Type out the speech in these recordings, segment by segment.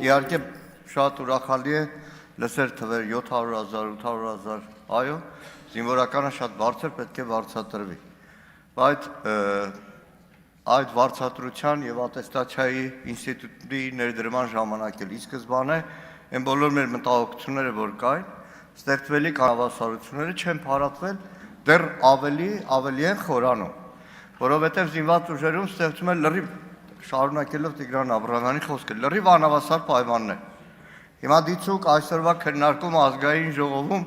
իհարկե շատ ուրախալի է լսել թվեր 700,000, 800,000, այո, զինվորականը շատ բարձր պետք է վարձատրվի, բայց այդ վարձատրության և ատեստացիայի ինստիտուտի ներդրման ժամանակ էլ ի սկզբանե այն բոլոր մեր մտահոգությունները, որ կային, ստեղծվելիք հավասարությունները չեն փարատվել դեռ ավելի են խորանում, որովհետև զինված ուժերում ստեղծում է լրիվ, շարունակելով Տիգրան Աբրահամյանի խոսքը, լրիվ անհավասար պայմաններ։ Հիմա դիցուք այսօրվա քննարկում ազգային ժողովում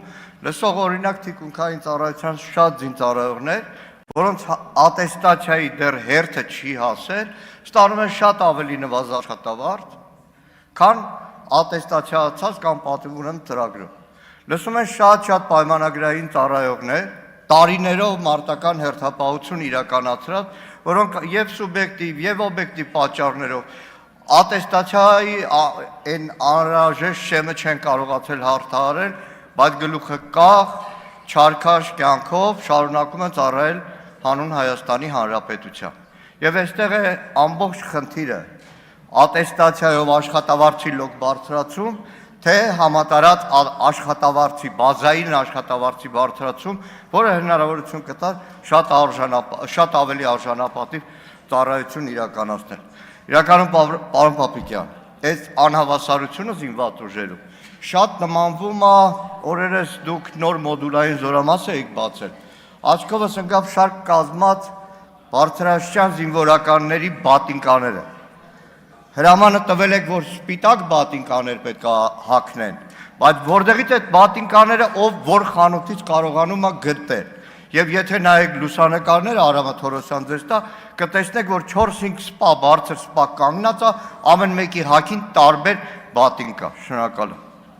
լսող օրինակ թիկունքային ծառայության շատ զինծառայողներ, որոնց ատեստացիայի դեռ հերթը չի հասել, ստանում են շատ ավելի նվազ աշխատավարձ, քան ատեստացիացած կամ պատիվ ունեն ծրագրում։ Լսում են շատ պայմանագրային ծառայողներ, տարիներով մարտական հերթապահություն իրականացրած, որոնք և սուբյեկտիվ, և օբյեկտիվ պատճառներով ատեստացիայի այն անհրաժեշտ շեմը չեն կարողացել հաղթահարել, բայց գլուխը կախ, չարքաշ կյանքով շարունակում են ծառայել հանուն Հայաստանի Հանրապետության։ Եվ այստեղ է ամբողջ խնդիրը ատեստացիայով աշխատավարձի լոկ բարձրացում, թե համատարած աշխատավարձի, բազային աշխատավարձի բարձրացում, որը հնարավորություն կտար շատ ավելի արժանապատիվ ծառայություն իրականացնել։ Իրականում, պարոն Պապիկյան, այս անհավասարությունը զինված ուժերում շատ նմանվում է, օրերս դուք նոր մոդուլային զորամաս էիք բացել, աչքովս ընկավ շարք կազմած բարձրաստիճան զինվորականների բատինկաները։ Հրամանը տվել եք, որ սպիտակ բատինկաներ պետք է հագնեն, բայց որտեղից այդ բատինկաները ով որ խանութից կարողանում է գտնել։ Եվ եթե նայեք լուսանկարները, Արամը Թորոսյան ձեզ տա, կտեսնեք, որ 4-5 սպա, բարձր սպա կանգնած է, ամեն մեկի հագին տարբեր բատինկա։ Շնորհակալ եմ։